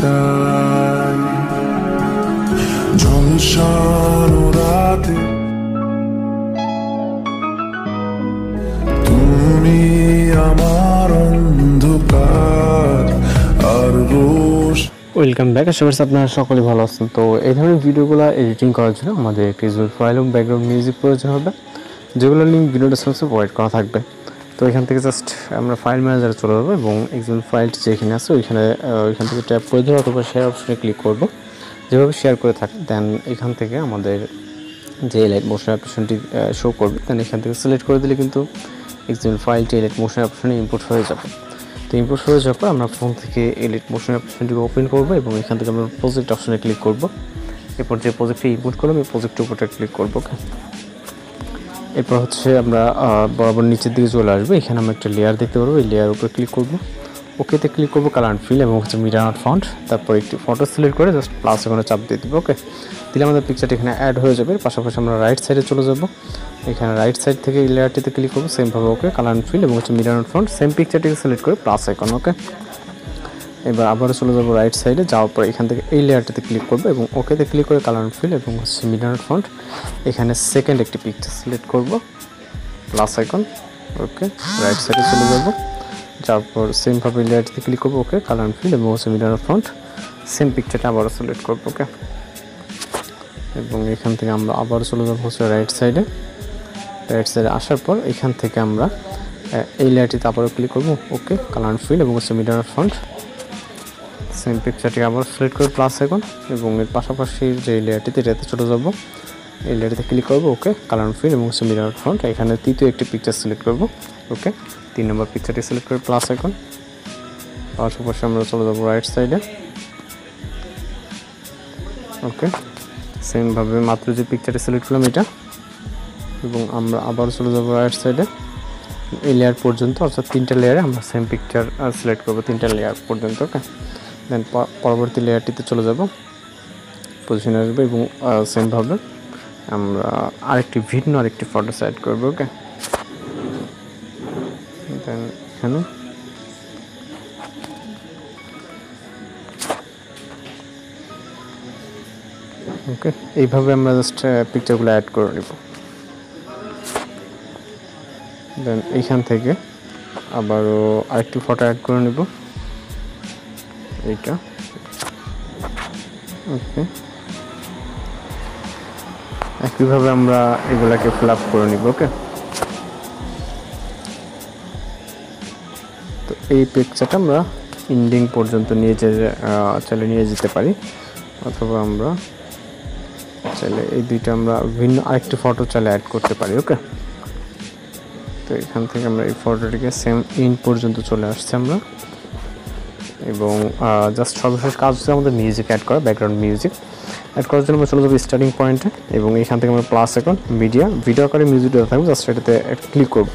চাই ঝলসানো রাতে তুমি আমার অন্ধকার আর রোশ। Welcome back. আশা করছি আপনারা সকলে ভালো আছেন। তো এই ধরনের ভিডিওগুলো এডিটিং করার জন্য আমাদের একটি ফাইল এবং ব্যাকগ্রাউন্ড মিউজিক প্রয়োজন হবে, যেগুলো লিঙ্ক ভিডিও ডেসক্রিপশনে প্রোভাইড করা থাকবে। তো এখান থেকে জাস্ট আমরা ফাইল ম্যানেজারে চলে যাবো এবং এক্সাম্পল ফাইলটি যেখানে আছে ওইখান থেকে ট্যাপ করে দেবো অথবা শেয়ার অপশনে ক্লিক করব, যেভাবে শেয়ার করে থাকে। দেন এখান থেকে আমাদের যে এলাইট মোশন অপশনটি শো করবে, দেন এখান থেকে সিলেক্ট করে দিলে কিন্তু এক্সাম্পল ফাইলটি এলাইট মোশন অপশনে ইম্পোর্ট হয়ে যাবে। তো ইম্পোর্ট হয়ে যাওয়ার পর আমরা ফোন থেকে এডিট মোশন অপশনটিকে ওপেন করবো এবং এখান থেকে আমরা প্রজেক্ট অপশনে ক্লিক করব। এরপর যে প্রজেক্টটি ইম্পোর্ট করলাম এই প্রজেক্টের উপরটা ক্লিক করবো। এরপর হচ্ছে আমরা বরাবর নিচের দিকে চলে আসবো, এখানে আমরা একটা লেয়ার দেখতে পারবো, এই লেয়ার উপরে ক্লিক করবো, ওকেতে ক্লিক করবো, কালার অ্যান্ড ফিল এবং হচ্ছে মিরর নট ফন্ট। তারপর একটি ফটো সিলেক্ট করে জাস্ট প্লাস এখানে চাপ দিয়ে দেবো। ওকে দিলে আমাদের পিকচারটি এখানে অ্যাড হয়ে যাবে। পাশাপাশি আমরা রাইট সাইডে চলে যাব, এখানে রাইট সাইড থেকে এই লেয়ারটিতে ক্লিক করবো, সেমভাবে ওকে কালার অ্যান্ড ফিল এবং হচ্ছে মিরর নট ফন্ট, সেম পিকচারটিকে সিলেক্ট করে প্লাস আইকন। ওকে এবার আবারও চলে যাবো রাইট সাইডে, যাওয়ার পর এখান থেকে এই লেয়ারটিতে ক্লিক করবো এবং ওকেতে ক্লিক করে কালার অ্যান্ড ফিল এবং হচ্ছে মিরর নট ফন্ট, এখানে সেকেন্ড একটি পিকচার সিলেক্ট করবো, প্লাস আইকন। ওকে রাইট সাইডে চলে যাবো, যাওয়ার পর সেমভাবে লেয়ারটিতে ক্লিক করবো, ওকে কালার অ্যান্ড ফিল এবং হচ্ছে মিরর নট ফন্ট, সেম পিকচারটা আবারও সিলেক্ট করবো। ওকে এবং এখান থেকে আমরা আবারও চলে যাবো হচ্ছে রাইট সাইডে আসার পর এখান থেকে আমরা এই লেয়ারটিতে আবারও ক্লিক করবো, ওকে কালার অ্যান্ড ফিল এবং হচ্ছে মিরর নট ফন্ট, সেম পিকচারটি আবার সিলেক্ট করে প্লাস আইকন এবং এর পাশাপাশি যে লেয়ারটিতে এটাতে চলে যাবো, এই লেয়ারটিতে ক্লিক করবো, ওকে কালার অ্যান্ড ফিল এবং হচ্ছে মিরর নট ফন্ট, এখানে তৃতীয় একটি পিকচার সিলেক্ট করবো। ওকে 3 নম্বর পিকচারটি সিলেক্ট করে প্লাস আইকন। পাশাপাশি আমরা চলে যাবো রাইট সাইডে। ওকে সেমভাবে মাত্র যে পিকচারটি সিলেক্ট করলাম এটা, এবং আমরা আবার চলে যাবো রাইট সাইডে এই লেয়ার পর্যন্ত, অর্থাৎ 3টা লেয়ারে আমরা সেম পিকচার সিলেক্ট করবো, 3টা লেয়ার পর্যন্ত। ওকে দেন পরবর্তী লেয়ারটিতে চলে যাব, পজিশনে আসবে এবং সেমভাবে আমরা আরেকটি ফটো সেট করবো। ওকে দেন এখানে ওকে এইভাবে আমরা জাস্ট পিকচারগুলো অ্যাড করে নেব। দেন এইখান থেকে আবারও আরেকটি ফটো অ্যাড করে নেব, এইটা। ওকে একইভাবে আমরা এগুলাকে ফিল আপ করে নিব। ওকে তো এই পিকচারটা আমরা এন্ডিং পর্যন্ত চাইলে নিয়ে যেতে পারি, অথবা আমরা চাইলে এই দুইটা আমরা ভিন্ন আরেকটি ফটো চাইলে অ্যাড করতে পারি। ওকে তো এখান থেকে আমরা এই ফটোটিকে সেম ইন পর্যন্ত চলে আসছি আমরা, এবং জাস্ট সর্বশেষ কাজ হচ্ছে আমাদের মিউজিক অ্যাড করা, ব্যাকগ্রাউন্ড মিউজিক অ্যাড করার জন্য আমরা চলে যাবো স্টার্টিং পয়েন্টে এবং এখান থেকে আমরা প্লাস আইকন ভিডিও আকারে মিউজিকটা থাকবে, জাস্ট এটাতে ক্লিক করবো।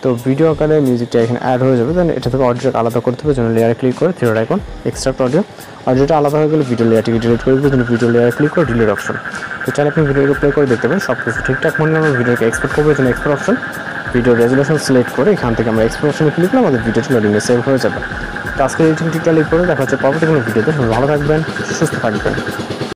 তো ভিডিও আকারে মিউজিকটা এখানে অ্যাড হয়ে যাবে। দেন এটা থেকে অডিওটা আলাদা করতে হবে, জন্য লেয়ারে ক্লিক করে থ্রি ডট আইকন, এক্সট্রাক্ট অডিওটা আলাদা হয়ে গেলে ভিডিও লেয়ারটিকে ডিলিট করে দেবে, জন্য ভিডিও লেয়ারে ক্লিক করে ডিলিট অপশন। তো চাইলে আপনি ভিডিওকে প্লে করে দেখতে পারেন, সব কিছু ঠিকঠাক মনে আমরা ভিডিওকে এক্সপোর্ট করবো, জন্য export option, video resolution select করে এখান থেকে আমরা এক্সপোর্ট অপশনে ক্লিক করলে আমাদের ভিডিওটি লোডিংয়ে সেভ হয়ে যাবে। তো আজকে এডিটিং টিউটোরিয়াল এই করে দেখা হচ্ছে পরবর্তী কোনো ভিডিওতে। ভালো থাকবেন, সুস্থ থাকবেন।